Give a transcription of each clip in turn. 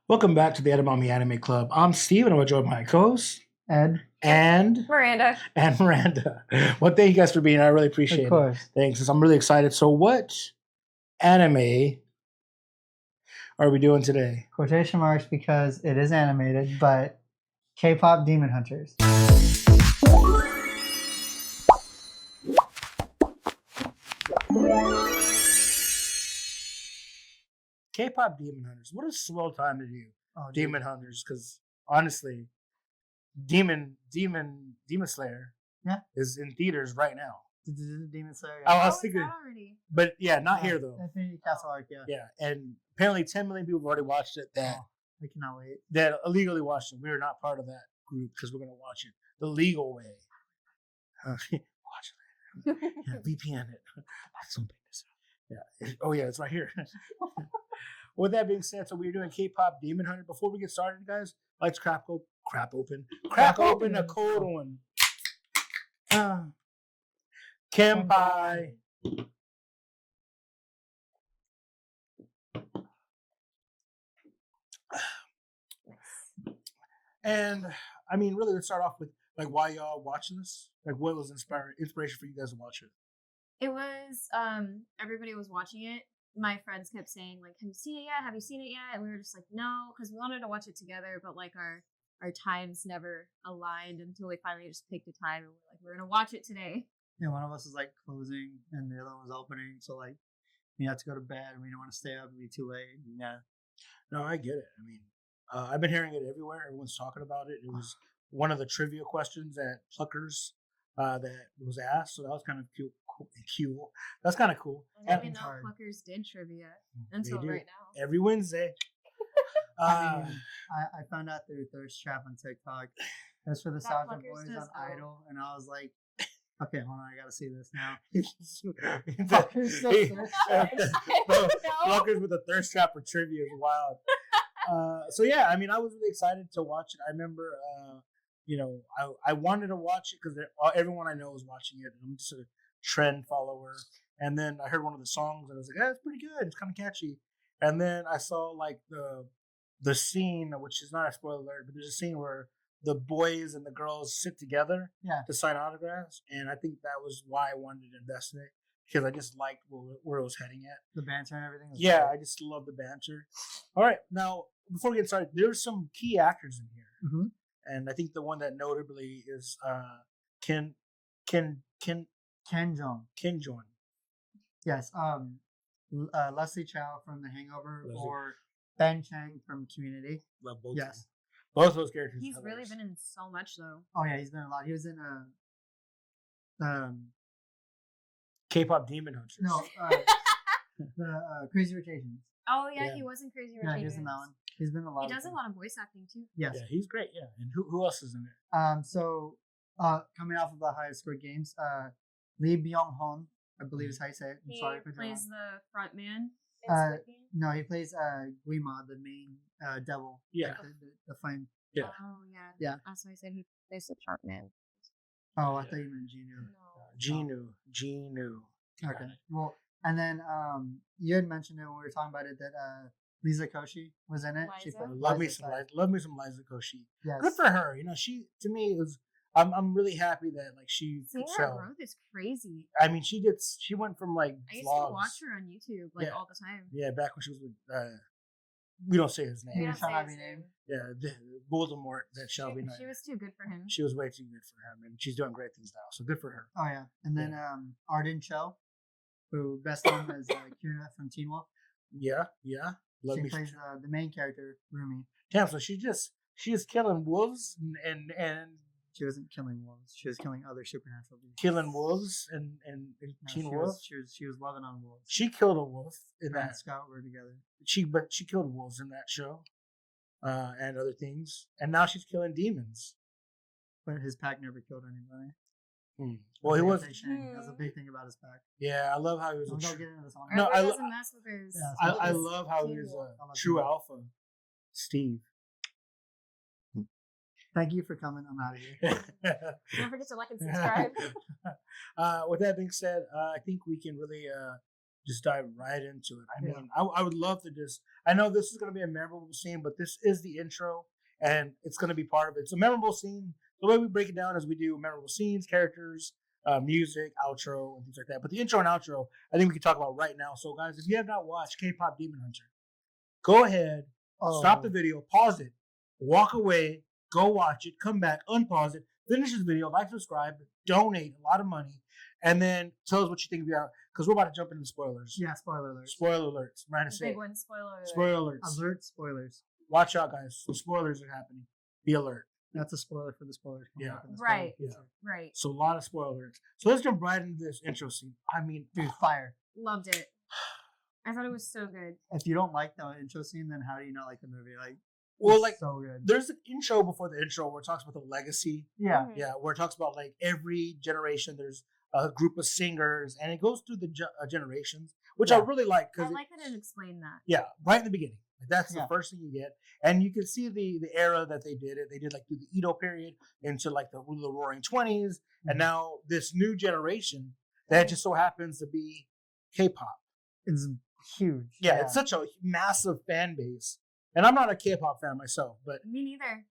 Welcome back to the Edamame Anime Club. I'm Steve, and I'm joined by my co-host Ed. and Miranda. Miranda. Well, thank you guys for being here. I really appreciate Of course. it. Thanks. I'm really excited. So, what anime are we doing today? Quotation marks because it is animated, but K-pop Demon Hunters. K-pop Demon Hunters. What a slow time to do Demon Hunters, because honestly, Demon Slayer is in theaters right now. Demon Slayer. I was thinking, already? but yeah, not here though. Infinity Castle Arc, yeah. Yeah, and apparently 10 million people have already watched it. I cannot wait. That illegally watched it. We are not part of that group because we're gonna watch it the legal way. Watch it. Yeah, VPN it. That's some business. Yeah. Oh yeah, it's right here. With that being said, so we're doing K-pop Demon Hunter. Before we get started, guys, let's crack open a cold one. Kenpai. And I mean, really, let's start off with like why y'all watching this. Like, what was inspiration for you guys to watch it? It was everybody was watching it. My friends kept saying like, "Have you seen it yet? Have you seen it yet?" And we were just like, "No," because we wanted to watch it together, but like our times never aligned until we finally just picked a time and we're like, "We're gonna watch it today." Yeah, one of us is like closing and the other one was opening, so like we have to go to bed and we don't want to stay up and be too late. Yeah. No, I get it. I mean, I've been hearing it everywhere. Everyone's talking about it. It was one of the trivia questions at Pluckers that was asked, so that was kind of cute. That's kind of cool. I didn't know Pluckers did trivia until right now. Every Wednesday. I found out through Thirst Trap on TikTok. That's for the Saja Boys on Idol, and I was like, okay, hold on, I gotta see this now. Pluckers with a thirst trap for trivia is wild. So yeah, I mean, I was really excited to watch it. I remember, I wanted to watch it because everyone I know was watching it. I'm just a trend follower. And then I heard one of the songs and I was like, it's pretty good. It's kind of catchy. And then I saw like the scene, which is not a spoiler alert, but there's a scene where the boys and the girls sit together to sign autographs. And I think that was why I wanted to invest in it, because I just liked where it was heading at. The banter and everything? Yeah, great. I just love the banter. All right, now, before we get started, there's some key actors in here. Mm-hmm. And I think the one that notably is Ken Jeong. Yes. Leslie Chow from The Hangover or Ben Chang from Community. Love both. Yes. Both those characters. He's really been in so much though. Oh yeah, he's been in a lot. He was in K-pop Demon Hunters. No, the Crazy Rich Asians. Oh yeah, he was in Crazy Rich Asians. Yeah, he was in that one. He's been in a lot. He does a lot of voice acting too. Yes. Yeah, he's great. Yeah, and who else is in it? So coming off of the highest Squid Games, Lee Byung-hun, I believe is how you say it. I'm sorry if I plays the front man. No, he plays Gwi-Ma, the main devil. Yeah. Like the flame. Yeah. Oh yeah. Yeah. That's why I said he plays the front man. Oh, I thought you meant Jinu. Jinu. Okay. Well, and then you had mentioned it when we were talking about it that Lisa Koshy was in it. Love me some Liza Koshy. Yes. Good for her. You know, she to me was. I'm really happy that like she. Seeing her growth is crazy. I mean, she went from like. I used to watch her on YouTube all the time. Yeah, back when she was with. We don't say his name. He shall not be named. Yeah, Voldemort. That shall be named. She was too good for him. She was way too good for him, and she's doing great things now. So good for her. Oh yeah, and then Arden Cho, who best known as Kira from Teen Wolf. Yeah. She plays the main character, Rumi. Damn, so she's killing wolves and she wasn't killing wolves. She was killing other supernatural beings. Killing wolves and Teen Wolf. She was loving on wolves. She killed a wolf in that. And Scott were together. She killed wolves in that show, and other things. And now she's killing demons. But his pack never killed anybody. Well, he was. That's a big thing about his pack. Yeah, I love how he was. Don't get into this one. No, I love how he was a true alpha, Steve. Thank you for coming. I'm out of here. Don't forget to like and subscribe. With that being said, I think we can really just dive right into it. I Yeah. mean, I would love to just. I know this is going to be a memorable scene, but this is the intro, and it's going to be part of it. It's a memorable scene. The way we break it down is we do memorable scenes, characters, music, outro, and things like that. But the intro and outro, I think we can talk about right now. So, guys, if you have not watched K-pop Demon Hunter, go ahead, stop the video, pause it, walk away, go watch it, come back, unpause it, finish this video, like, subscribe, donate a lot of money, and then tell us what you think about it, because we're about to jump into the spoilers. Yeah, spoiler alerts. Spoiler alerts. Right to Big say. one, spoiler alert. Spoiler alerts. Alert spoilers. Watch out, guys. The spoilers are happening. Be alert. That's a spoiler for the spoilers. Yeah. Right. Yeah. Right. So a lot of spoilers. So let's jump right into this intro scene. I mean, Dude, fire. Loved it. I thought it was so good. If you don't like the intro scene, then how do you not like the movie? Like, well, it's like so good. there's an intro before the intro where it talks about the legacy. Yeah. Mhm. Yeah, where it talks about like every generation there's a group of singers, and it goes through the generations, which I Yeah. really like I because like that it explained that. yeah, right in the beginning. Like, that's the Yeah. first thing you get, and you can see the era that they did it. They did like through the Edo period into like the Roaring 20s, and now this new generation that just so happens to be K-pop. It's huge. Yeah, it's such a massive fan base, and I'm not a K-pop fan myself, but Me neither.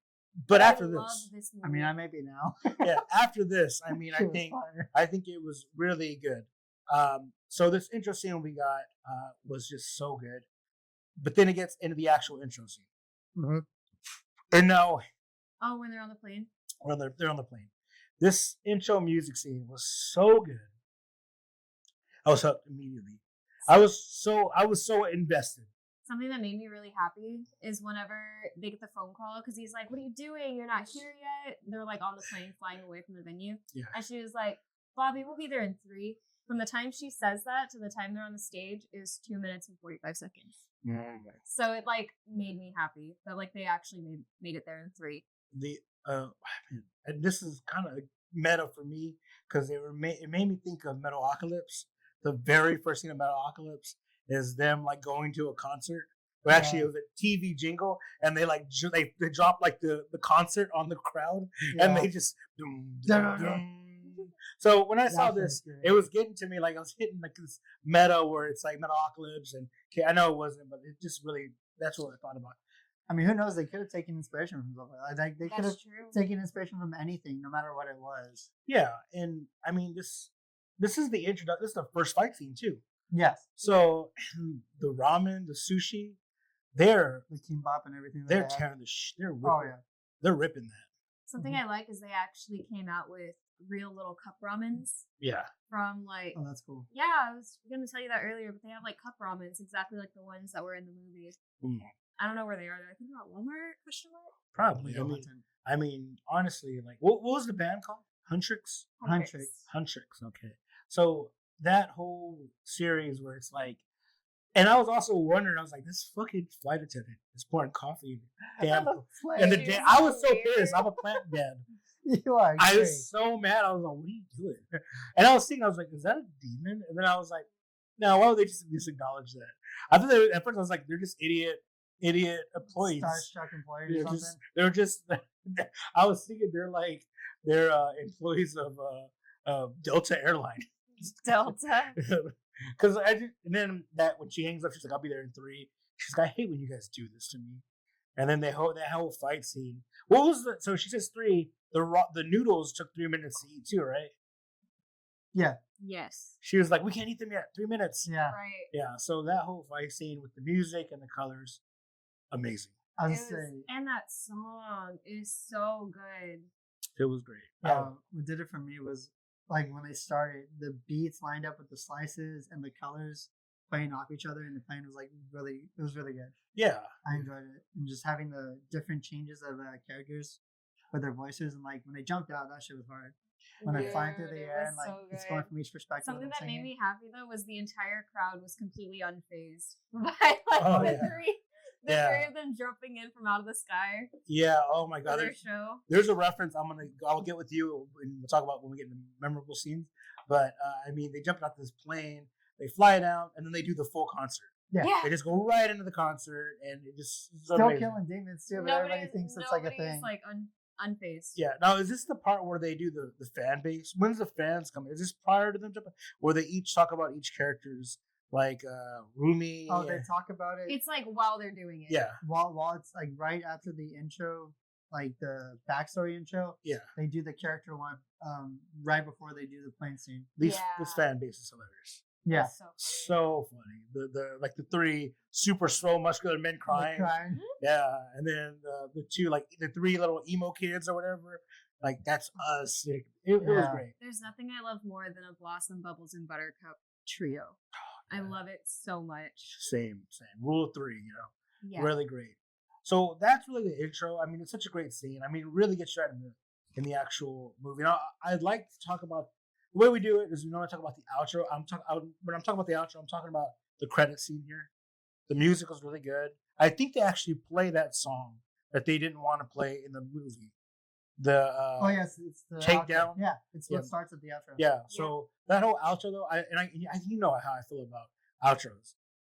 after I love this, this movie. I mean, I may be now. yeah, after this, I mean, It was fire. I think it was really good. So this intro scene we got was just so good, but then it gets into the actual intro scene, Mhm. and now Oh, when they're on the plane. they're on the plane. This intro music scene was so good. I was hooked immediately. I was so invested. Something that made me really happy is whenever they get the phone call, because he's like, "What are you doing? You're not here yet." They're like on the plane flying away from the venue. Yeah. And she was like, "Bobby, we'll be there in 3." From the time she says that to the time they're on the stage is 2 minutes and 45 seconds. So it like made me happy that like they actually made it there in 3. The and this is kind of meta for me because it made me think of Metalocalypse. The very first scene of Metalocalypse is them like going to a concert. But actually, it was a TV jingle, and they like they drop like the concert on the crowd, and they just. So when I saw this, it was getting to me like I was hitting like this meta where it's like Metalocalypse, and I know it wasn't, but it just really that's what I thought about. I mean, who knows? They could have taken inspiration from something. Like they could have That's true. taken inspiration from anything, no matter what it was. Yeah, and I mean this is the introduction. This is the first fight scene too. Yes, So the ramen, the sushi, they're the kimbap and everything. they're that they tearing the they're ripping, have. Oh yeah. they're ripping that. Something I like is they actually came out with real little cup ramens Yeah, from like Oh, that's cool. yeah, I was gonna tell you that earlier, but they have like cup ramens exactly like the ones that were in the movie. Mm. I don't know where they are. I think they're at Walmart. Question mark. probably. I mean, honestly, like what was the band called? Huntrix. Huntrix. Huntrix. Okay, so that whole series where it's like, and I was also wondering, I was like, this fucking flight attendant is pouring coffee. Damn. And the Dude, day I was so weird. pissed. I'm a plant dad. You are. I great. was so mad. I was like, what are you doing? And I was thinking, I was like, is that a demon? And then I was like, no, why would they just acknowledge that? I thought at first I was like, they're just idiot employees. Starstruck employees or something. They're just I was thinking they're employees of Delta Airline. Delta. Because and then that when she hangs up, she's like, I'll be there in 3. She's like, I hate when you guys do this to me. And then that whole fight scene. What was the? So she says 3. The noodles took 3 minutes to eat too, right? Yeah. Yes. She was like, we can't eat them yet. 3 minutes. Yeah. Right. Yeah. So that whole fight scene with the music and the colors, amazing. I was It was- saying. and that song is so good. It was great. What did it for me was like when they started, the beats lined up with the slices and the colors playing off each other, and the playing was like it was really good. Yeah. I enjoyed it, and just having the different changes of characters with their voices, and like when they jumped out, that shit was hard. When they're flying through the Dude, it air was and like so it's good. going from each perspective. Something of that them made singing. me happy though was the entire crowd was completely unfazed by like Oh, the yeah. three Yeah. of them jumping in from out of the sky Yeah. Oh my for God. their show. There's a reference I'll get with you and we'll talk about when we get into memorable scenes. But I mean, they jump out this plane, they fly it out, and then they do the full concert. Yeah. Yeah. They just go right into the concert, and it just Still amazing. killing demons too, but everybody thinks it's like a thing. Like unfazed. Yeah. Now, is this the part where they do the fan base? When's the fans coming? Is this prior to them jumping? Where they each talk about each character's like Rumi. Oh, they talk about it. It's like while they're doing it. Yeah. While it's like right after the intro, like the backstory intro. Yeah. They do the character one right before they do the plane scene. This fan base is hilarious. Yeah. So So funny. The like the three super slow muscular men crying. Yeah, and then the two like the three little emo kids or whatever. Like that's us. It was great. There's nothing I love more than a Blossom, Bubbles, and Buttercup trio. I love it so much. Same. Rule of three, Yeah. really great. So that's really the intro. I mean, it's such a great scene. I mean, it really gets you right in the actual movie. Now, I'd like to talk about the way we do it is we normally talk about the outro. When I'm talking about the outro, I'm talking about the credit scene here. The music was really good. I think they actually play that song that they didn't want to play in the movie. The yes, it's the Takedown. Outro. Yeah, it's what starts at the outro. Yeah. So that whole outro though, I you know how I feel about outros.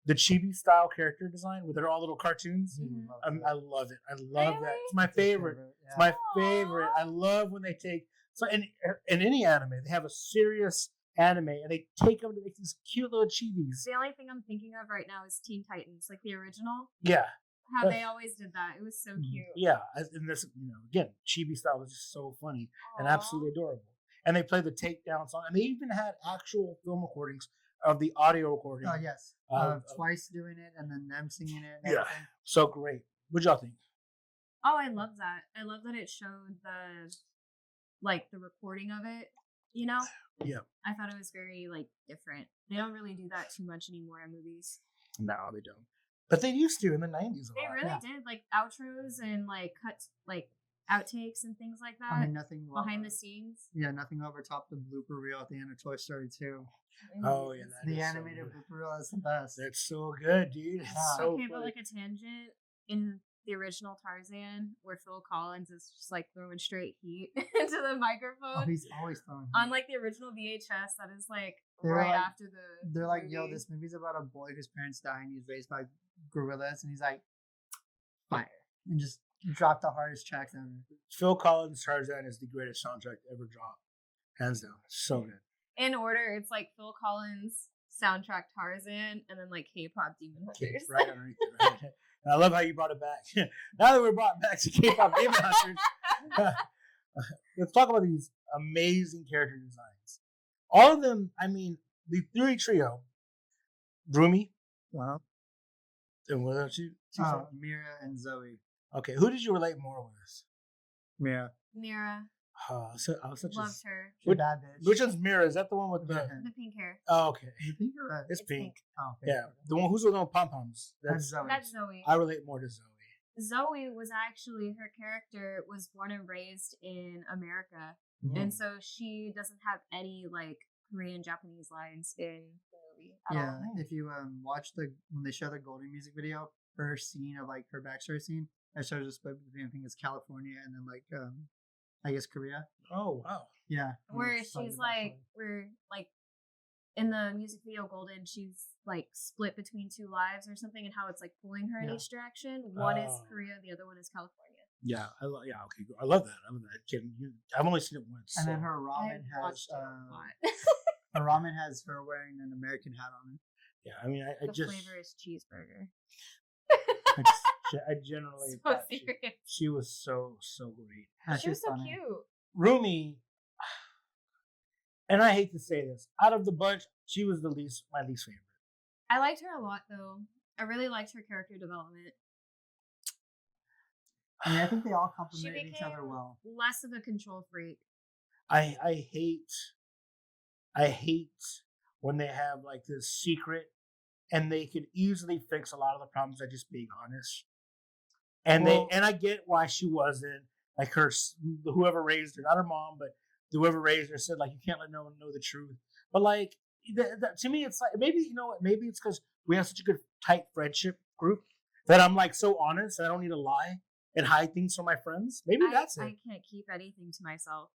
The chibi style character design where they're all little cartoons. Mm-hmm. I love it. I love that. It's my favorite. It's my favorite. I love when they take in any anime they have a serious anime and they take them to make these cute little chibis. The only thing I'm thinking of right now is Teen Titans, like the original. Yeah. How they always did that. It was so cute. Yeah, and this, again, chibi style was just so funny and absolutely adorable. And they played the Takedown song, and they even had actual film recordings of the audio recording. Oh yes, Twice doing it, and then them singing it. And everything. So great. What y'all think? Oh, I love that. I love that it showed the recording of it. Yeah. I thought it was very different. They don't really do that too much anymore in movies. No, they don't. But they used to in the 90s. They really did, outros and cuts, outtakes and things like that. I mean, nothing behind the scenes. Yeah, nothing over top the blooper reel at the end of Toy Story 2. Oh yeah, the animated blooper reel is the best. That's so good, dude. It's so okay, funny. but a tangent in the original Tarzan, where Phil Collins is just throwing straight heat into the microphone. Oh, he's always throwing heat. On the original VHS, that is They're right after the. They're movie. yo, this movie's about a boy whose parents die and he's raised by gorillas, and he's like, fire, and just dropped the hardest tracks ever. Phil Collins' Tarzan is the greatest soundtrack ever dropped, hands down. So good. In order, it's Phil Collins soundtrack Tarzan, and then K-pop Demon Hunters. Right underneath it. Right. And I love how you brought it back. Now that we're brought back to K-pop Demon Hunters, let's talk about these amazing character designs. All of them, I mean, the three trio, Rumi. Wow. And what else you? Mira and Zoey. Okay, who did you relate more with? Mira. Mira. Loved her. Bad bitch. Which one's Mira? Is that the one with the pink hair? Oh, okay. You think you're right? It's pink. Oh, okay. Yeah, the one who's with no pom poms. That's Zoey. That's Zoey. I relate more to Zoey. Zoey was actually, her character was born and raised in America, and so she doesn't have any Korean Japanese lines in the movie at all. If you watch when they show the Golden music video, her scene of her backstory scene, it shows a split between I think it's California and then I guess Korea. Oh wow. Yeah. Where she's in the music video Golden, she's split between two lives or something, and how it's pulling her in each direction. One is Korea, the other one is California. Yeah, okay, I love that. I've only seen it once. And then her ramen has her ramen has her wearing an American hat on it. Yeah, I mean, the flavor is cheeseburger. I generally so serious. She was so great. She was so funny. Cute. Rumi, and I hate to say this, out of the bunch, she was my least favorite. I liked her a lot, though. I really liked her character development. I mean, I think they all complement each other well. Less of a control freak. I hate when they have this secret, and they could easily fix a lot of the problems by just being honest. And I get why she wasn't whoever raised her, not her mom, but whoever raised her said you can't let no one know the truth. But to me, it's maybe maybe it's because we have such a good tight friendship group that I'm so honest and I don't need to lie and hide things from my friends. Maybe that's it. I can't keep anything to myself.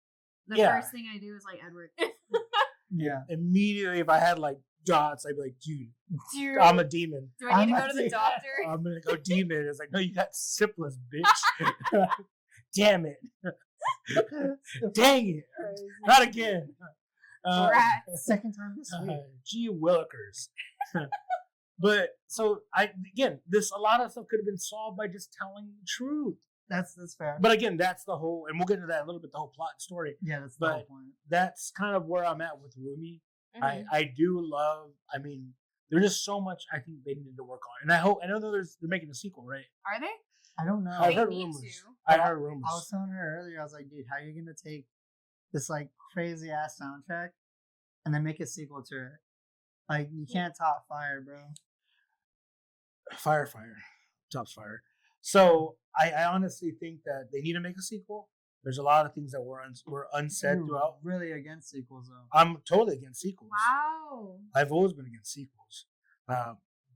The first thing I do is Edward. Yeah. Immediately, if I had dots, I'd be dude, I'm a demon. Do I need to go to the doctor? I'm gonna go demon. It's no, you got syphilis, bitch. Damn it. Dang it. Not again. Rats. Second time this week. Gee Willikers. But so a lot of stuff could have been solved by just telling the truth. That's fair. But again, that's the whole, and we'll get into that in a little bit, the whole plot and story. Yeah, that's the whole point. That's kind of where I'm at with Rumi. Mhm. I do love, I mean, there's just so much I think they need to work on. And I know they're making a sequel, right? Are they? I don't know. I They heard need rumors. to. I heard rumors. I was telling her earlier, I was like, dude, how are you gonna take this like crazy ass soundtrack and then make a sequel to it? Like, you can't top Fire, bro. Fire. Tops fire. So I honestly think that they need to make a sequel. There's a lot of things that were unsaid You're throughout. really against sequels, though. I'm totally against sequels. Wow. I've always been against sequels.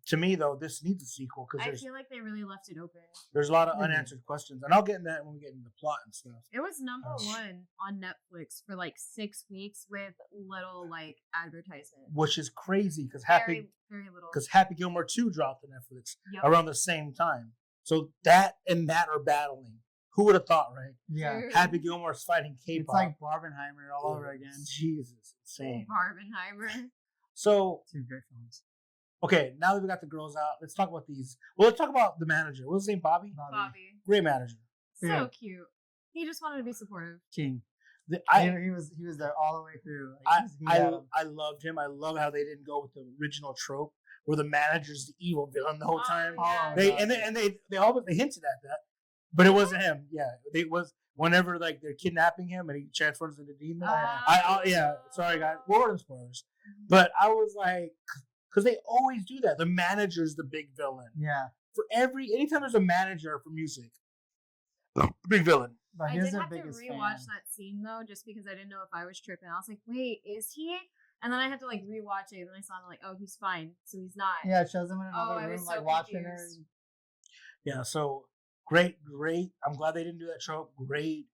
To me, though, this needs a sequel because I feel like they really left it open. there's a lot of Mhm. unanswered questions, and I'll get in that when we get into the plot and stuff. It was number one on Netflix for like 6 weeks with little like advertisement. Which is crazy because Very little. Happy Gilmore 2 dropped on Netflix Yep. around the same time. So that and that are battling. Who would have thought, right? Yeah. True. Happy Gilmore's fighting K-pop. It's like Barbenheimer all over again. Jesus, insane. Barbenheimer. So, Two great films. okay, now that we got the girls out, let's talk about these. Well, let's talk about the manager. What was his name? Bobby? Bobby. Great manager. So Yeah. cute. He just wanted to be supportive. King. The- he was there all the way through. Like, he had him. I loved him. I love how they didn't go with the original trope where the manager's the evil villain the whole time. yeah. They God. they always hinted at that, but it wasn't him. Yeah, it was whenever like they're kidnapping him and he transforms into a demon. Yeah. Sorry, guys. What were the spoilers? But I was like, because they always do that. The manager's the big villain Yeah. for anytime there's a manager for music. Big villain. But I here's did their have to biggest rewatch fan. that scene though, just because I didn't know if I was tripping. I was like, wait, is he? And then I had to like rewatch it, and I saw him like, oh, he's fine, so he's not. Yeah, it shows him in Oh, another I room, was like so watching her. confused. Yeah, so great. I'm glad they didn't do that trope. Great,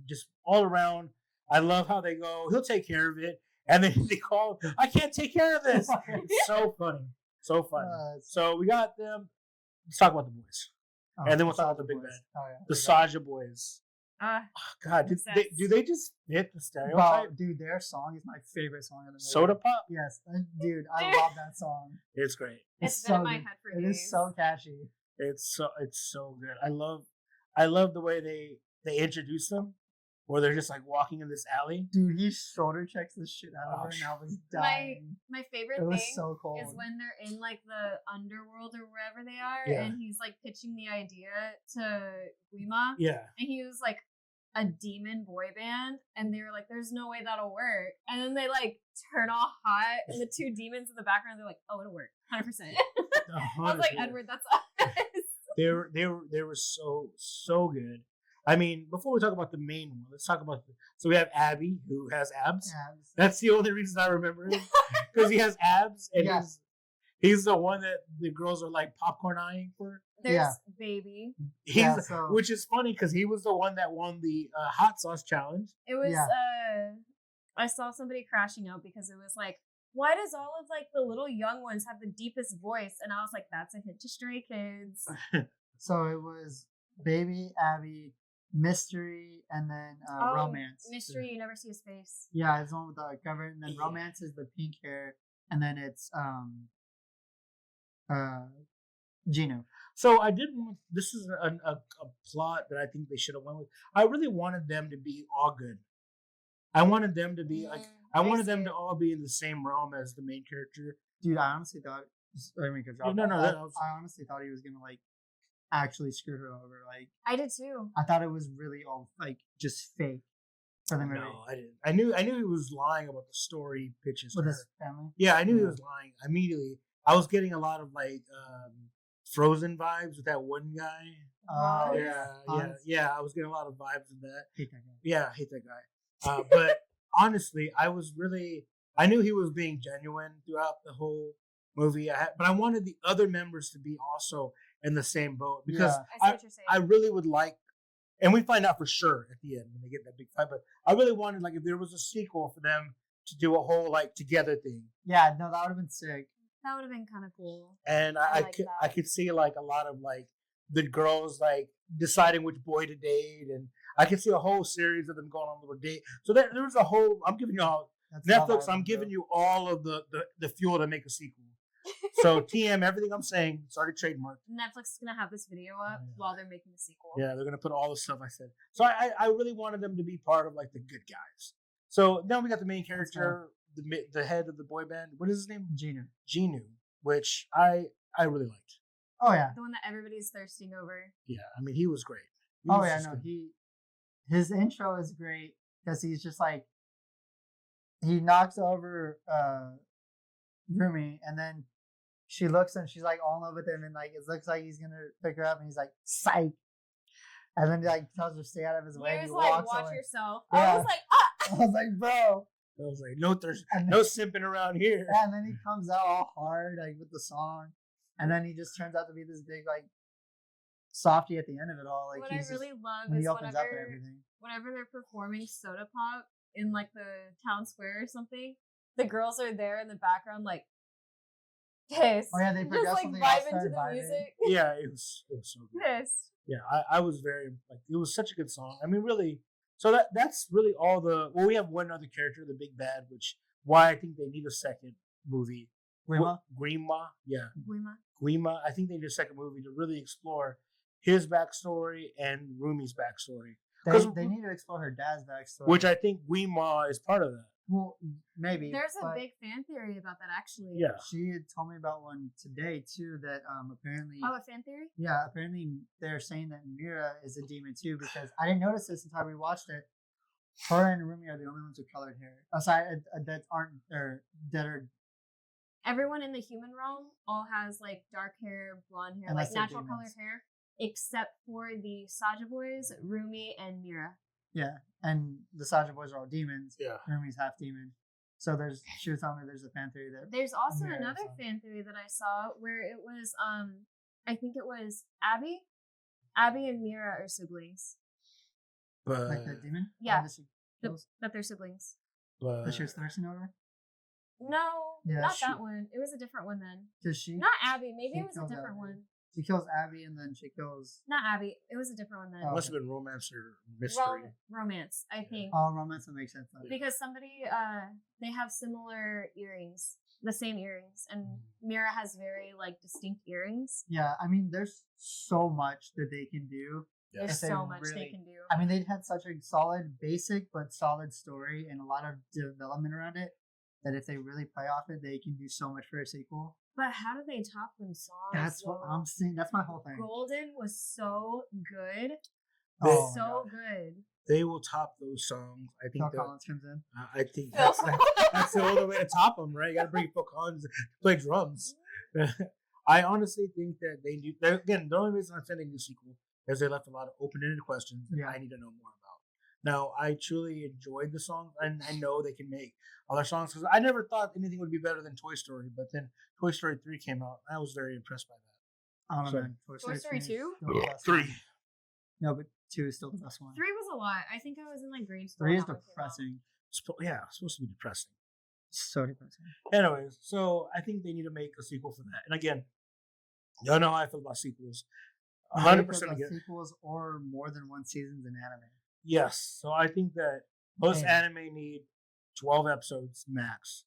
just all around. I love how they go. He'll take care of it, and then they call. I can't take care of this. It's so funny, so funny. So we got them. Let's talk about the boys, and then we'll talk about the big Boys. band, Oh, yeah. the Saja Boys. Uh, Oh, God, Obsessed. do they just fit the Wow, stereotype? dude, their song is my favorite song in the movie. Soda pop. Yes, dude, I Dude. love that song. It's great. it's so been in my good. head for It days. is so catchy. It's so good. I love the way they introduce them, where they're just like walking in this alley. Dude, he shoulder checks the shit out of Oh, her, and I was My dying. my favorite It was thing so cold. is when they're in like the underworld or wherever they are, Yeah. and he's like pitching the idea to Gwi-Ma, Yeah. and he was like a demon boy band, and they were like, "There's no way that'll work." And then they like turn all hot, and the two demons in the background, they're like, "Oh, it'll work, 100%." I was like, 100%. "Edward, that's us." They were so good. I mean, before we talk about the main one, let's talk about so we have Abby who has abs. Abs. That's the only reason I remember him because he has abs and Yeah. he's the one that the girls are like popcorn eyeing for. There's Yeah. baby. He's Yeah, so- which is funny because he was the one that won the hot sauce challenge. It was. Yeah. I saw somebody crashing out because it was like, why does all of like the little young ones have the deepest voice? And I was like, that's a hint to Stray Kids. So it was Baby, Abby, Mystery, and then Romance. Mystery, you never see his face. Yeah, it's the one with the cover, and then Yeah. Romance is the pink hair, and then it's Jinu. So I did. This is a plot that I think they should have went with. I really wanted them to be all good. I wanted them to be like. I wanted them to all be in the same realm as the main character. Dude, I honestly thought. I mean, No, that was- I honestly thought he was gonna like actually screw her over. Like, I did too. I thought it was really all like just fake for the movie No, I didn't. I knew he was lying about the story pitches. with to his her. family. Yeah, I knew he Yeah. was lying immediately. I was getting a lot of like Frozen vibes with that one guy. Oh Yeah. I was getting a lot of vibes of that. Hate that guy. Yeah, I hate that guy. But honestly, I knew he was being genuine throughout the whole movie. But I wanted the other members to be also in the same boat because Yeah. I see what you're saying. I really would like, and we find out for sure at the end when they get that big fight. But I really wanted like if there was a sequel for them to do a whole like together thing. Yeah, no, that would have been sick. That would have been kind of cool. And I I like could that. I could see like a lot of like the girls like deciding which boy to date, and I could see a whole series of them going on a little date. So there was a whole. I'm giving you all That's all Netflix, I I'm remember. giving you all of the fuel to make a sequel. So TM, everything I'm saying, it's already trademarked. Netflix is gonna have this video up while they're making the sequel. Yeah, they're gonna put all the stuff I said. So I really wanted them to be part of like the good guys. So then we got the main character, the head of the boy band. What is his name? Jinu, which I really liked. Oh yeah. The one that everybody's thirsting over. Yeah, I mean he was great. Oh yeah, no, his intro is great because he's just like he knocks over Rumi and then she looks and she's like all in love with him and like it looks like he's gonna pick her up and he's like psych. And then he like tells her to stay out of his way. He was like, watch yourself. Yeah. I was like, ah. I was like, bro. I was like, no thirst, no simping around here. Yeah, and then he comes out all hard like with the song. And then he just turns out to be this big like softy at the end of it all. Like what I really love when is he opens up and everything. whenever they're performing Soda Pop in like the town square or something, the girls are there in the background like pissed. Oh yeah, they just like progressively vibe start into the vibing. music. Yeah, it was so good. Pissed. Yeah, I was very like it was such a good song. I mean, really. So that's really all the. Well, we have one other character, the big bad, which why I think they need a second movie. Gwi-Ma, yeah. Gwi-Ma. I think they need a second movie to really explore his backstory and Rumi's backstory. They need to explore her dad's backstory, which I think Gwi-Ma is part of that. Well, maybe. There's a big fan theory about that, actually. Yeah. She had told me about one today, too, that apparently... Oh, a fan theory? Yeah, apparently they're saying that Mira is a demon, too, because I didn't notice this until we watched it. Her and Rumi are the only ones with colored hair. Aside, that aren't... that are... Everyone in the human realm all has, like, dark hair, blonde hair, Unless like, natural demons. colored hair, except for the Saja Boys, Rumi, and Mira. Yeah, and the Saja Boys are all demons. Yeah. Rumi's half demon. So she was telling me there's a fan theory that... There's also Mira another fan theory that I saw where it was, I think it was Abby. Abby and Mira are siblings. But like the demon? Yeah. That they're siblings. That she was thirsting over? No, Yeah, not that one. It was a different one then. Does she? Not Abby. Maybe She it was a kills different Abby. one. She kills Abby and then she kills... Not Abby. It was a different one then. Oh. must have been romance or mystery. Romance, I think. Oh, romance that makes sense. Then. Because somebody, they have similar earrings, the same earrings, and Mira has very like distinct earrings. Yeah, I mean, there's so much that they can do. Yeah. There's If they so much they really- can do. I mean, they had such a solid, basic but solid story and a lot of development around it that if they really play off it, they can do so much for a sequel. But how do they top them songs? That's what I'm saying. That's my whole thing. Golden was so good, Oh, so good. They will top those songs. I think. Phil Collins comes in. I think that's the only way to top them, right? You got to bring Phil Collins to play drums. I honestly think that they do. Again, the only reason I'm sending the sequel is they left a lot of open-ended questions that I need to know more about. Now, I truly enjoyed the songs, and I know they can make other songs because I never thought anything would be better than Toy Story. But then Toy Story 3 came out. I was very impressed by that. I don't know, So- man. Toy Story 2? 3. No, but 2 is still the best one. 3 was a lot. I think I was in like grade school. 3 when is that one came out. depressing. It's supposed to be depressing. So depressing. Anyways, so I think they need to make a sequel for that. And again, y'all know how I feel about sequels. 100% again. Sequels or more than one seasons in anime. Yes. So I think that most Man. anime need 12 episodes max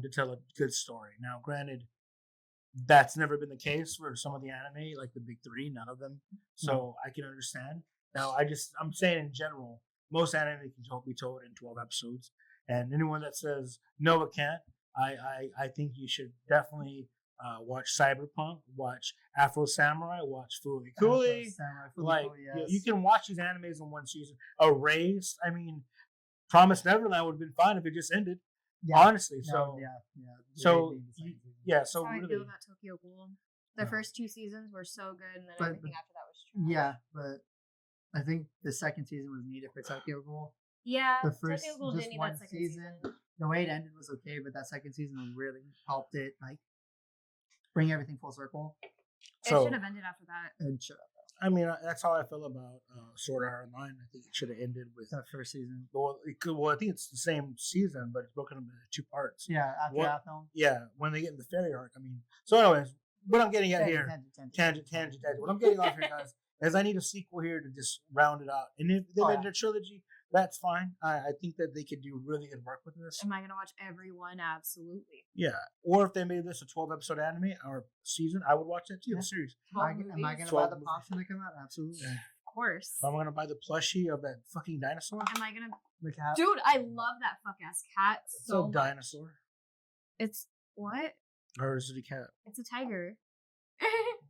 to tell a good story. Now, granted, that's never been the case for some of the anime, like the big three, none of them. So I can understand. Now, I'm saying in general, most anime can be told in 12 episodes. And anyone that says, no, it can't, I think you should definitely watch Cyberpunk, watch Afro Samurai, watch Fooly Cooly. Like, you can watch these animes in one season. Erased, I mean, Promised Neverland would have been fine if it just ended. Yeah. Honestly, No, so yeah. so That's so how I really, feel about Tokyo Ghoul. The first 2 seasons were so good, and then But- everything after that was trash. Yeah, but I think the second season was needed for Tokyo Ghoul. Yeah, The first Tokyo Ghoul just didn't need one that second season, season. the way it ended was okay, but that second season really helped it like bring everything full circle. It So- should have ended after that. And shut up. I mean, that's how I feel about Sword Art Online. I think it should have ended with That first season. well, I think it's the same season, but it's broken up into 2 parts. Yeah, after What- that film. Yeah, when they get in the fairy arc. I mean, so anyways, what I'm getting at here, tangent. What I'm getting off here, guys, is I need a sequel here to just round it out. And if they made it a trilogy, that's fine. I think that they could do really good work with this. Am I gonna watch every one? Absolutely. Yeah. Or if they made this a 12-episode anime or season, I would watch that too. Yeah. The series. Am I going to buy 12 the movies. pops when they come out? Absolutely. Of course. I'm gonna buy the plushie of that fucking dinosaur. Am I gonna? The cat. Dude, I love that fuck ass cat It's so a much. dinosaur. It's what? Or is it a cat? It's a tiger.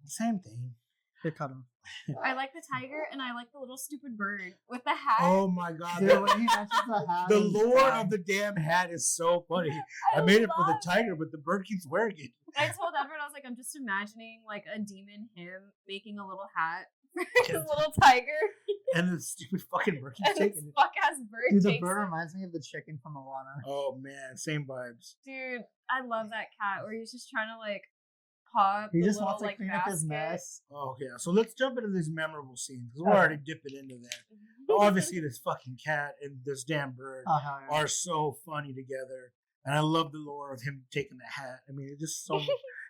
Same thing. They cut him. I like the tiger and I like the little stupid bird with the hat. Oh my god. Dude, when he mentions the hat, The I'm lore dying. of the damn hat is so funny. I made it for the love tiger, but the bird keeps wearing it. I told Edward, I was like, I'm just imagining like a demon him making a little hat for his little tiger. And the stupid fucking bird keeps And this taking it. fuck ass bird Dude, the takes bird it. reminds me of the chicken from Moana. Oh man, same vibes. Dude, I love that cat where he's just trying to like paw up He the just little wants to like clean up his basket. mess. Oh yeah, so let's jump into these memorable scenes because we're Okay. already dipping into that. Obviously, this fucking cat and this damn bird Uh-huh. are so funny together, and I love the lore of him taking the hat. I mean, it's just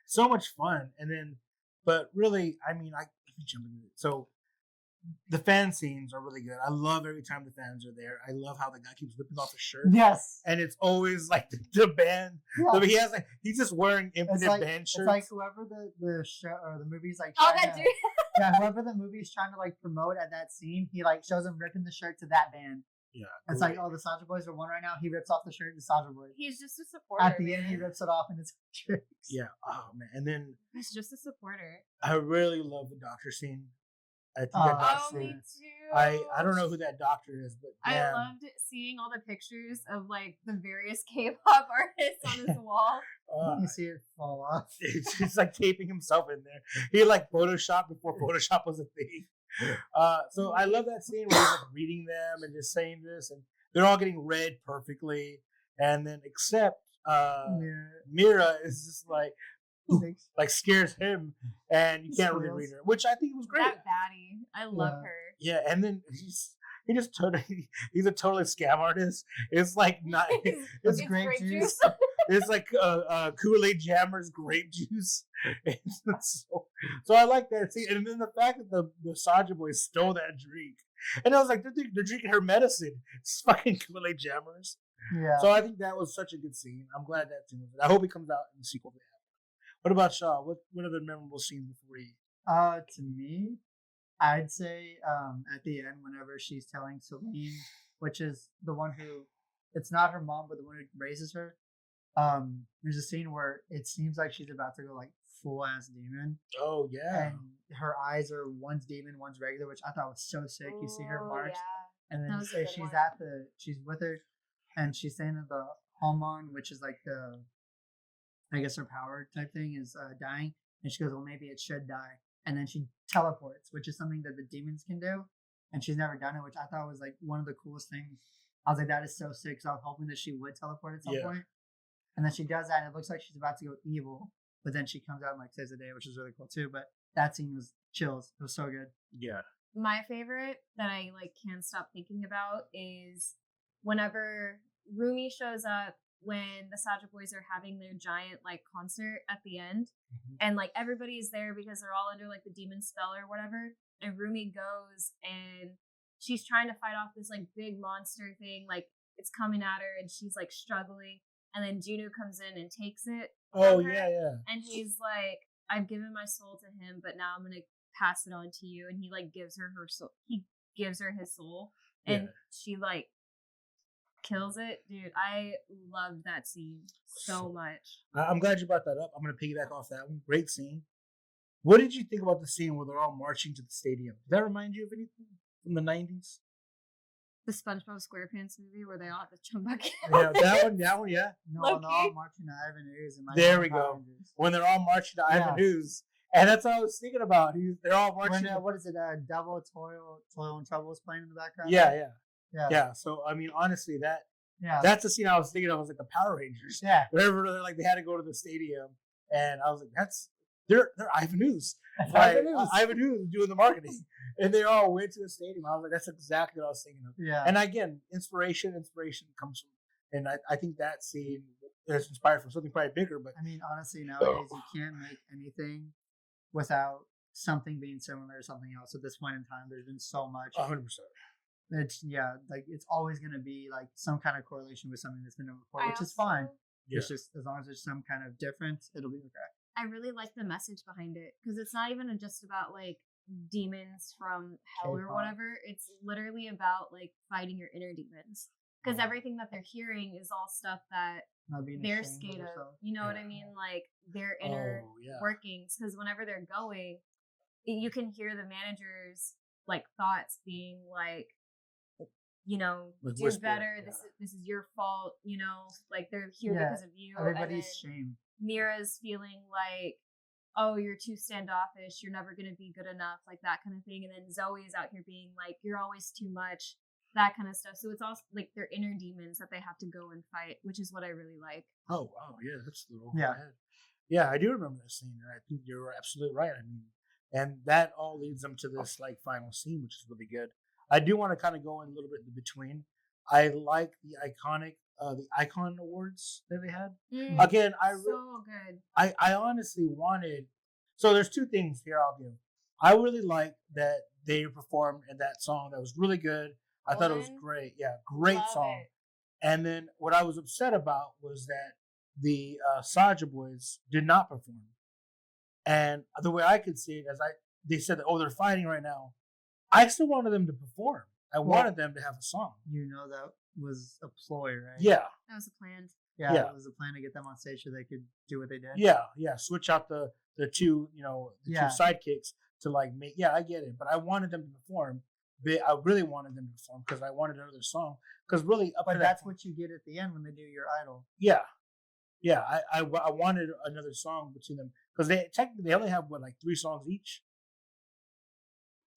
so much fun. And then, but really, I mean, I can jump into it. So the fan scenes are really good. I love every time the fans are there. I love how the guy keeps ripping off his shirt. Yes. And it's always like the band. Yeah. So he has like he's just wearing It's infinite like, band it's shirts. like whoever the show or the movie's like Oh, trying that to, dude. yeah, whoever the movie's trying to like promote at that scene, he like shows him ripping the shirt to that band. Yeah, It's great. like, oh, the Saja Boys are one right now. He rips off the shirt to Saja Boys. He's just a supporter. At the end, man. he rips it off and it's tricks. Yeah. Oh man. And then He's just a supporter. I really love the doctor scene. I think that Oh, doctor Oh, me scene. too. I don't know who that doctor is, but I damn. loved seeing all the pictures of like the various K-pop artists on his wall. You see it fall off. He's like taping himself in there. He like Photoshop before Photoshop was a thing. So I love that scene where he's like reading them and just saying this, and they're all getting read perfectly. And then except Yeah. Mira is just like scares him, and you can't really Spoils. read her, which I think was great. That baddie. I love Yeah. her. Yeah, and then he's a totally scam artist. It's like not. It's grape juice. It's like Kool-Aid Jammers grape juice. So I like that scene. And then the fact that the Saja Boys stole that drink. And I was like, they're drinking her medicine. It's fucking Kool-Aid Jammers. Yeah. So I think that was such a good scene. I'm glad that scene was I hope it comes out in the sequel to that. What about Shaw? What other memorable scenes before you? To me, I'd say at the end, whenever she's telling Celine, which is the one who, it's not her mom, but the one who raises her. There's a scene where it seems like she's about to go like full ass demon, Oh yeah. and her eyes are one's demon, one's regular, which I thought was so sick. You see her Oh, marks, yeah. and That then was a good she's one. at she's with her, and she's saying that the Honmoon, which is like the, I guess her power type thing is dying, and she goes, well, maybe it should die, and then she teleports, which is something that the demons can do, and she's never done it, which I thought was like one of the coolest things. I was like, that is so sick. So I was hoping that she would teleport at some Yeah. point, and then she does that, and it looks like she's about to go evil, but then she comes out and like saves the day, which is really cool too. But that scene was chills. It was so good. Yeah. My favorite that I like can't stop thinking about is whenever Rumi shows up when the Saja Boys are having their giant like concert at the end, and like everybody's there because they're all under like the demon spell or whatever, and Rumi goes and she's trying to fight off this like big monster thing, like it's coming at her and she's like struggling, and then Jinu comes in and takes it Oh from her, yeah. and he's like, I've given my soul to him, but now I'm gonna pass it on to you, and he like gives her soul. He gives her his soul, and Yeah. she like kills it, dude. I loved that scene so much. I'm glad you brought that up. I'm gonna piggyback off that one. Great scene. What did you think about the scene where they're all marching to the stadium? Did that remind you of anything from the 90s? The SpongeBob SquarePants movie where they all have to jump back in. Yeah, that one, yeah. No, Low-key. no, I'm marching to Ivan Ooze and my There Power we go. Rangers. When they're all marching to Yeah. Ivan Ooze. And that's what I was thinking about. They're all When, marching. what is it? Double Toil and Trouble is playing in the background. Yeah. yeah. So I mean, honestly, yeah. that's the scene I was thinking of. Was like the Power Rangers. yeah. Whenever they're like they had to go to the stadium, and I was like, they're Ivan Ooze. Like, Ivan Ooze. Ivan Ooze is doing the marketing, and they all went to the stadium. I was like, that's exactly what I was thinking of. Yeah. And again, inspiration comes from, and I think that scene is inspired from something probably bigger. But I mean, honestly, nowadays you can't make anything without something being similar to something else. At this point in time, there's been so much. 100%. it's like it's always gonna be like some kind of correlation with something that's been done before, I which is fine. also- Yeah. It's just as long as there's some kind of difference, it'll be okay. I really like the message behind it because it's not even just about like demons from hell or K-pop. whatever. It's literally about like fighting your inner demons because everything that they're hearing is all stuff that Not being they're ashamed scared of. yourself. You know what Yeah. I mean? Like their inner Oh, yeah. workings. Because whenever they're going, you can hear the manager's like thoughts being like, you know, Like do whisper, better. yeah. This is your fault. You know, like they're here Yeah, because of you. Everybody's and then shame. Mira's feeling like, oh, you're too standoffish. You're never gonna be good enough, like that kind of thing. And then Zoe's out here being like, you're always too much, that kind of stuff. So it's also like their inner demons that they have to go and fight, which is what I really like. Oh wow, yeah, that's a little. Yeah. Yeah, I do remember that scene, and I think you're absolutely right. I mean, and that all leads them to this like final scene, which is really good. I do want to kind of go in a little bit in between. I like the icon awards that they had. Again, So good. I honestly wanted. So there's two things here I'll give. I really like that they performed in that song. That was really good. I thought it was Golden? great. Yeah, great Love song. it. And then what I was upset about was that the Saja Boys did not perform. And the way I could see it, they said that, oh, they're fighting right now. I still wanted them to perform. I wanted them to have a song. You know that was a ploy, right? Yeah, That was a plan. Yeah, Yeah. it was a plan to get them on stage so they could do what they did. yeah. Switch out the two, Yeah. two sidekicks to like make. Yeah, I get it, but I wanted them to perform. I really wanted them to perform because I wanted another song. Because really, up But to that's that, what you get at the end when they do your idol. yeah. I wanted another song between them because they only have like 3 songs each.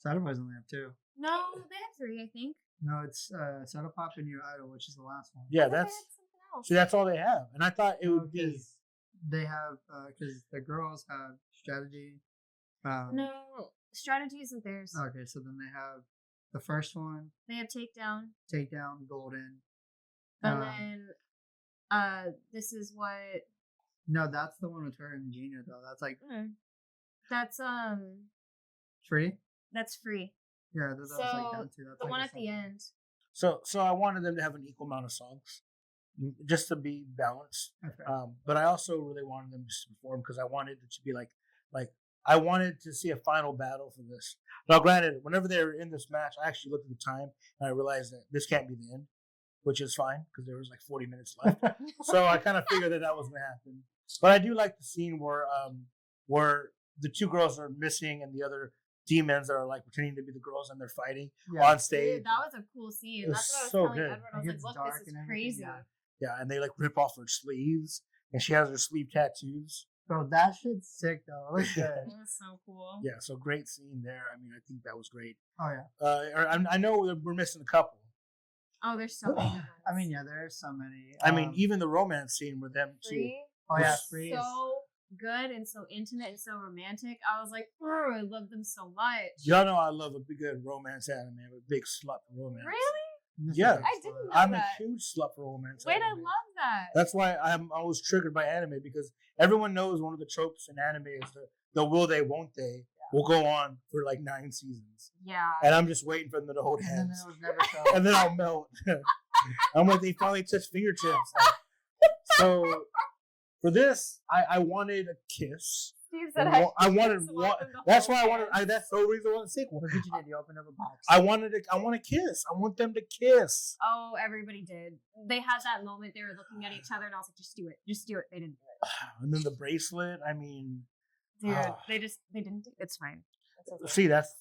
Saja Boys only have 2. No, they have 3, I think. No, it's Soda Pop and Your Idol, which is the last one. Yeah, I thought they that's had something else. see, that's all they have, and I thought it No, would be 'cause they have because the girls have Strategy. No, strategy isn't theirs. Okay, so then they have the first one, They have takedown, Takedown, Golden. and then this is what No, that's the one with her and Gina though. That's like that's free. that's free. Yeah, that was like So, that too. That's The like one a at the second. end. so. I wanted them to have an equal amount of songs, just to be balanced. Okay. But I also really wanted them to perform because I wanted it to be like I wanted to see a final battle for this. Now, granted, whenever they were in this match, I actually looked at the time and I realized that this can't be the end, which is fine because there was like 40 minutes left. So I kind of figured that was going to happen. But I do like the scene where the 2 girls are missing and the other demons are like pretending to be the girls and they're fighting Yeah. on stage. Dude, that was a cool scene. It was That's what I was so telling good. Edward. I It was gets like, dark look, this is and everything, crazy. yeah. Yeah, and they like rip off her sleeves, and she has her sleeve tattoos. Bro, that shit's sick though. It looks good. That was so cool. Yeah, so great scene there. I mean, I think that was great. Oh yeah. I know we're missing a couple. Oh, there's so many. good ones. I mean, yeah, there's so many. I mean, even the romance scene with them too. Free. Oh yeah, was free. So good and so intimate and so romantic. I was like, oh, I love them so much. Y'all know I love a good romance anime. I'm a big slut for romance. Really? Yeah. I didn't know I'm that. a huge slut for romance. Wait, I anime. love that. That's why I was triggered by anime because everyone knows one of the tropes in anime is the will they, won't they will go on for like 9 seasons. Yeah. And I'm just waiting for them to hold And then hands. it was never so. And then I'll melt. I'm like, they finally touch fingertips. So for this, I wanted a kiss. Steve said I wanted just one. want them to That's hold why I wanted. hands. That's the reason I wanted a sequel. What did you do? You opened up a box. I want a kiss. I want them to kiss. Oh, everybody did. They had that moment. They were looking at each other, and I was like, "Just do it. Just do it." They didn't do it. And then the bracelet. I mean, Dude, Ah. they didn't do it. It's fine. It's okay. see, that's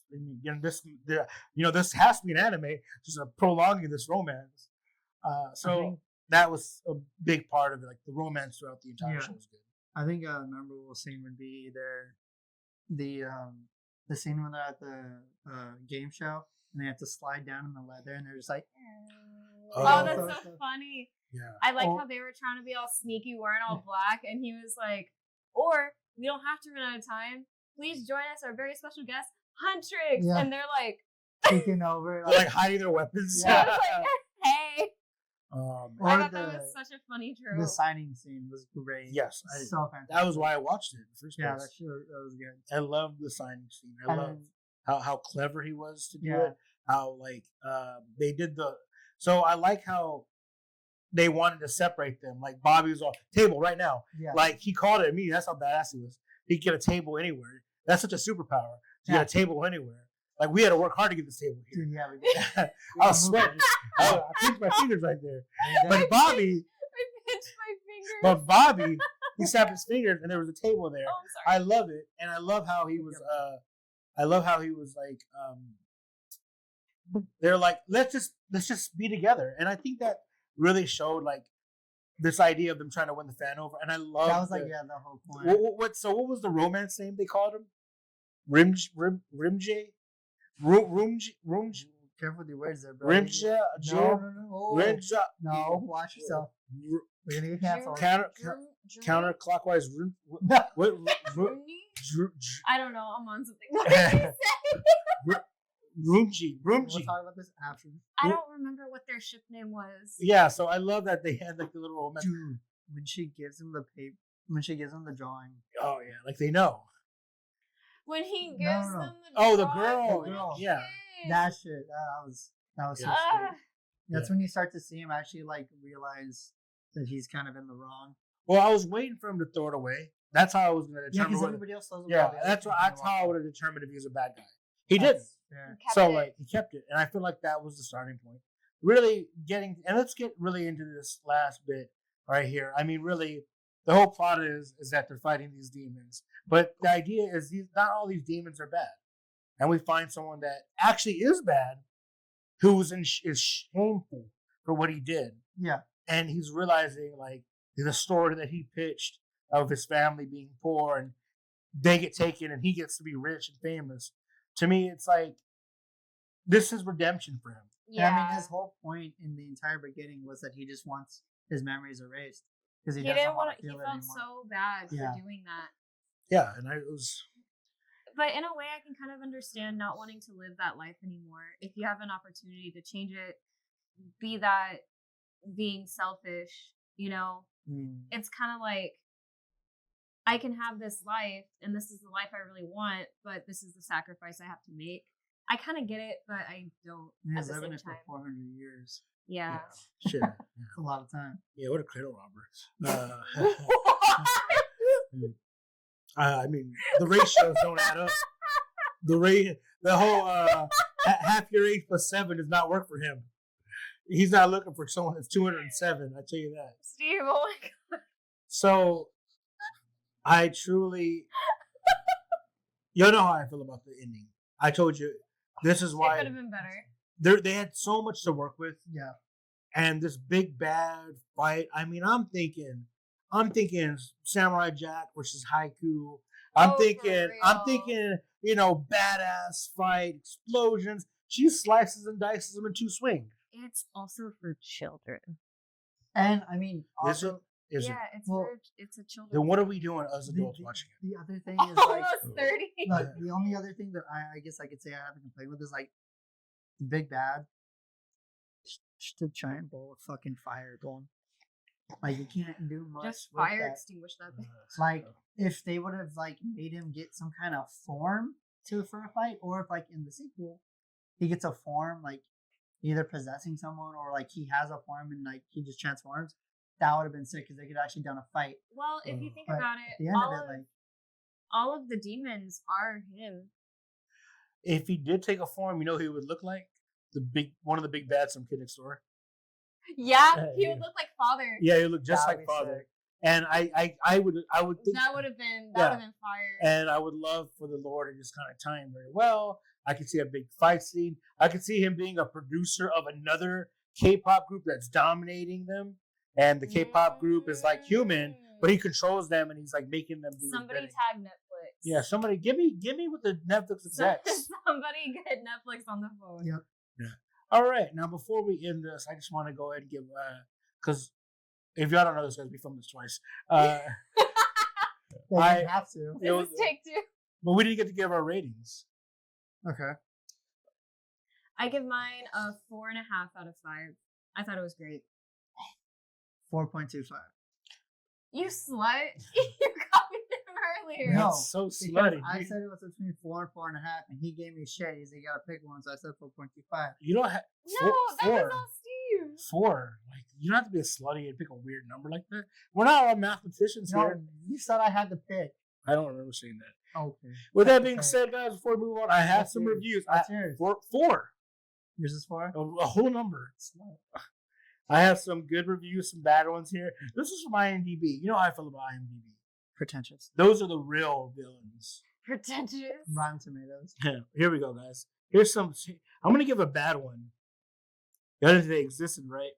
this has to be an anime. Just prolonging this romance. So think- that was a big part of it. Like the romance throughout the entire Yeah. show was good. I think a memorable scene would be either the scene when they're at the game show and they have to slide down in the leather and they're just like, Oh, Oh. that's so funny. Yeah. I like Oh. how they were trying to be all sneaky, wearing all black, and he was like, "Or we don't have to run out of time. Please join us, our very special guest, Huntrix." Yeah. And they're like, peeking over. They're like hiding their weapons. I was like, "Hey." Um, Or I thought that the- was such a funny trope. The signing scene was great. yes, So fantastic. that was why I watched it in the first Yeah, place. that was good. I loved the signing scene. I And loved then- how clever he was to do Yeah. it. how like they did the. So I like how they wanted to separate them. Like Bobby was on table right now. Yeah. Like he called it me. That's how badass he was. He could get a table anywhere. That's such a superpower to get a table anywhere. Like we had to work hard to get this table here. Dude, yeah, we did. I was sweating. I pinched my fingers right there. But Bobby, I pinched my fingers. but Bobby, he snapped his fingers and there was a table there. Oh, I'm sorry. I love it, and I love how he was. I love how he was like. They're like, let's just be together, and I think that really showed like this idea of them trying to win the fan over, and I love That was like the whole point. What was the romance name they called him? Rimj. Careful with your words there, bro. Rimja. No. Rimja. No, watch yourself. We're gonna get canceled. Counterclockwise. I don't know. I'm on something. What did you say? Rumji. We'll talk about this after. I don't remember what their ship name was. Yeah, so I love that they had like the little romance. Dude, when she gives him the paper, when she gives him the drawing. Oh yeah, like they know. When he gives No. them the Oh, the drawing, girl. The Yeah. That shit, that was so sweet. That's when you start to see him actually like realize that he's kind of in the wrong. Well, I was waiting for him to throw it away. That's how I was going to Yeah, determine. because whether- everybody else throws it yeah, away. that's how I would have determined if he was a bad guy. He didn't. Yeah. So like he kept it, and I feel like that was the starting point. Really getting, and let's get really into this last bit right here. I mean, really, the whole plot is that they're fighting these demons, but the idea is not all these demons are bad, and we find someone that actually is bad, who's is shameful for what he did. Yeah. And he's realizing like the story that he pitched of his family being poor and they get taken and he gets to be rich and famous. To me, it's like this is redemption for him. Yeah. I mean, his whole point in the entire beginning was that he just wants his memories erased because he doesn't want to feel it anymore. He felt so bad for doing that. Yeah, and it was. But in a way, I can kind of understand not wanting to live that life anymore. If you have an opportunity to change it, be that being selfish, you know, it's kind of like I can have this life and this is the life I really want, but this is the sacrifice I have to make. I kind of get it, but I don't. He's living it for 400 years. Yeah. Shit. That's a lot of time. Yeah, what a cradle robber. I mean, the ratios don't add up. The whole half your age plus 7 does not work for him. He's not looking for someone that's 207. I tell you that. Steve, oh my god. So, I truly, you know how I feel about the ending. I told you, this is why it could have been better. They had so much to work with. Yeah. And this big bad fight. I mean, I'm thinking Samurai Jack versus Haiku. I'm thinking, you know, badass fight, explosions. She slices and dices them in 2 swings. It's also for children. And I mean, also, Is it? It's a children. Then what are we doing as adults watching it? The other thing is like almost 30. Like, the only other thing that I guess I could say I haven't complained with is like Big Bad. Just a giant bowl of fucking fire going. Like you can't do much. Just with fire that. extinguish that thing. Like if they would have like made him get some kind of form for a fight, or if like in the sequel he gets a form like either possessing someone or like he has a form and like he just transforms, that would have been sick because they could actually done a fight. Well, if you think But about at it, the end of it, like all of the demons are him. If he did take a form, you know who he would look like? One of the big bads from Kid Next Door. Yeah, he would look like Father. Yeah, he would look just That like would be Father. sick. And I would think That would have been fire. And I would love for the Lord to just kind of tie him very well. I could see a big fight scene. I could see him being a producer of another K-pop group that's dominating them. And the K-pop group is like human, but he controls them and he's like making them do Somebody his bidding. tag Netflix. Yeah, somebody give me with the Netflix execs. Somebody get Netflix on the phone. Yep. Yeah. All right. Now before we end this, I just want to go ahead and give because if y'all don't know this, guys, we filmed this twice. they I didn't have to. This is take 2. But we didn't get to give our ratings. Okay. I give mine a 4.5 out of 5. I thought it was great. 4.25. You slut! You copied him earlier. No, That's so because slutty. I said it was between 4 and 4.5, and he gave me shit. He said you gotta pick one, so I said 4.25. You don't have No, that was all Steve. 4. Like you don't have to be a slutty and pick a weird number like that. We're not all mathematicians No, here. you said I had to pick. I don't remember saying that. Okay. With that being said, guys, before we move on, I have What's some yours? reviews. What's yours? 4. Yours is 4? A whole number. I have some good reviews, some bad ones here. This is from IMDb. You know how I feel about IMDb. Pretentious. Those are the real villains. Pretentious. Rotten Tomatoes. Here we go, guys. Here's some. I'm going to give a bad one. The other day existed, right?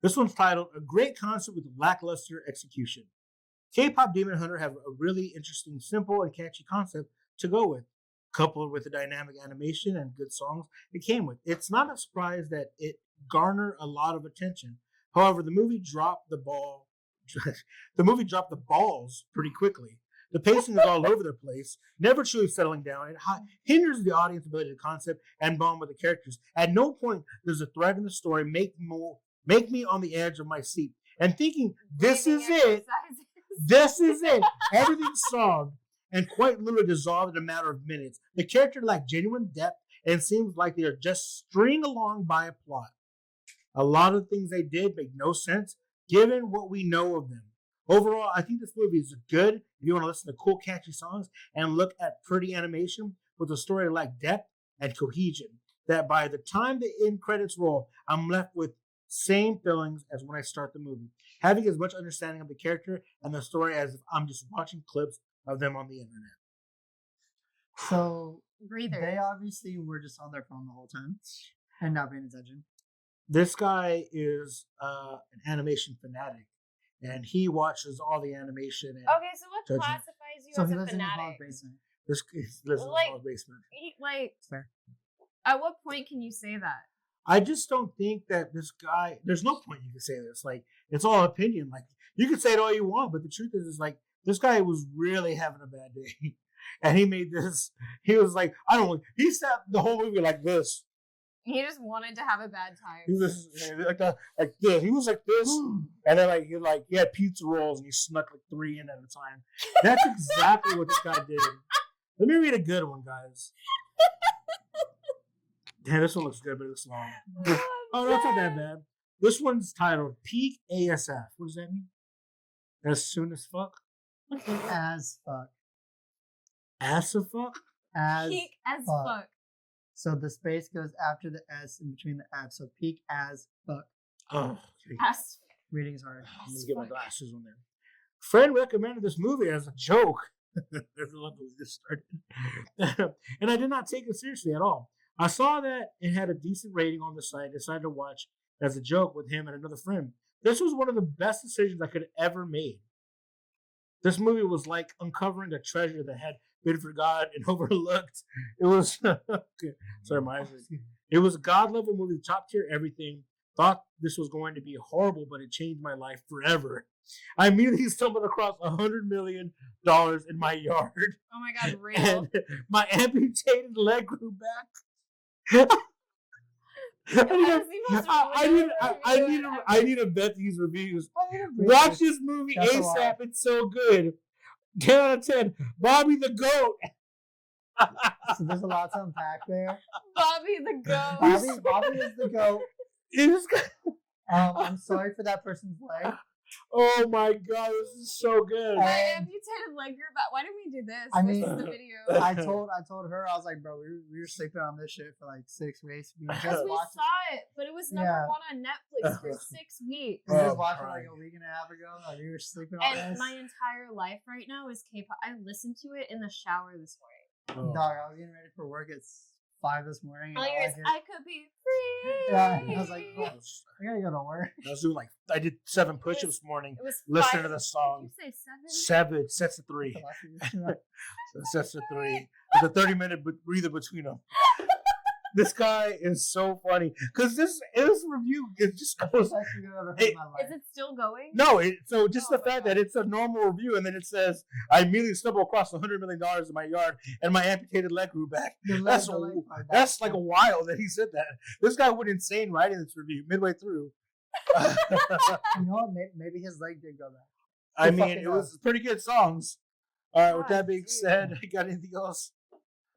This one's titled A Great Concert with Lackluster Execution. K-pop Demon Hunter have a really interesting, simple, and catchy concept to go with, coupled with the dynamic animation and good songs it came with. It's not a surprise that it garnered a lot of attention. However, the movie dropped the balls pretty quickly. The pacing is all over the place, never truly settling down. It hinders the audience's ability to concept and bond with the characters. At no point does the thread in the story make me on the edge of my seat and thinking, this is it. This is it. Everything's solved and quite literally dissolved in a matter of minutes. The character lack genuine depth and seems like they are just stringed along by a plot. A lot of things they did make no sense given what we know of them. Overall, I think this movie is good if you want to listen to cool, catchy songs and look at pretty animation with a story like depth and cohesion. That by the time the end credits roll, I'm left with same feelings as when I start the movie, having as much understanding of the character and the story as if I'm just watching clips of them on the internet. So Breather. they obviously were just on their phone the whole time and not paying attention. This guy is an animation fanatic, and he watches all the animation. And Okay, so what judging. classifies you So as he a lives in his mom's fanatic? basement. This lives in Like- his basement. It's fair. At what point can you say that? I just don't think that this guy. There's no point you can say this. Like it's all opinion. Like you can say it all you want, but the truth is like this guy was really having a bad day, and he made this. He was like, I don't. He sat the whole movie like this. He just wanted to have a bad time. He was like this. He was like this, and then he had pizza rolls and he snuck like 3 in at a time. That's exactly what this guy did. Let me read a good one, guys. Damn, this one looks good, but it looks long. Oh, that's not that bad. This one's titled Peak ASF. What does that mean? As soon as fuck? As fuck. Ass of fuck? As Peak as fuck. fuck. So the space goes after the S in between the F. So peak as fuck. Oh, okay. As Reading is hard. I'm gonna get my glasses on there. Friend recommended this movie as a joke. There's a lot of this started. And I did not take it seriously at all. I saw that it had a decent rating on the site and decided to watch as a joke with him and another friend. This was one of the best decisions I could have ever made. This movie was like uncovering a treasure that had been forgotten and overlooked. It was sorry, my eyes. It was a god level movie, top tier everything. Thought this was going to be horrible, but it changed my life forever. I immediately stumbled across $100 million in my yard. oh my god, real. And my amputated leg grew back. I need to bet these reviews. Watch this movie That's a ASAP. lot. It's so good. 10 out of 10. Bobby the Goat. So there's a lot to unpack there. Bobby the goat. Bobby is the goat. It is good. I'm sorry for that person's leg. Oh my god, this is so good. My amputated leg grew back. Why didn't we do this? I This mean- is the video. I told her, I was like, bro, we were sleeping on this shit for like 6 weeks. We Because just we watched saw it, but it was number Yeah. 1 on Netflix for 6 weeks. we just Oh, watched it crying. like a week and a half ago. Like we were sleeping on And this. my entire life right now is K-pop. I listened to it in the shower this morning. Oh. Dog, I was getting ready for work. It's 5 this morning. And All all yours, I hear- I could be free. Yeah, I was like, oh, I gotta go to work. I was doing I did 7 push-ups this morning. It was Listening 5 to the Did song. you say 7? 7 sets of 3. The last week. Sets to 3. There's a 30-minute breather between them. This guy is so funny because this review it just goes. Best review I've ever heard Hey, in my life. Is it still going? No, so just Oh the my fact God. that it's a normal review and then it says I immediately stumbled across $100 million in my yard and my amputated leg grew back. The leg- That's the leg part, That's like a while that he said that. This guy went insane writing this review midway through. You know what? Maybe his leg did go back. I Who mean, fucking it was pretty good songs. All right. With God, that being dude. said, got anything else?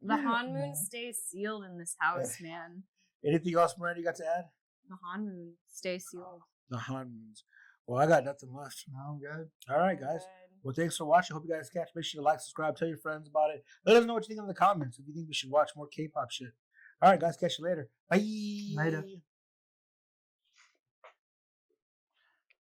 The Honmoon stays sealed in this house, man. Anything else, Miranda, you got to add? The Honmoon stays sealed. The Honmoons. Well, I got nothing left. No, I'm good. All right, guys. Well, thanks for watching. Hope you guys catch. Make sure to like, subscribe, tell your friends about it. Let us know what you think in the comments if you think we should watch more K-pop shit. All right, guys. Catch you later. Bye. Later.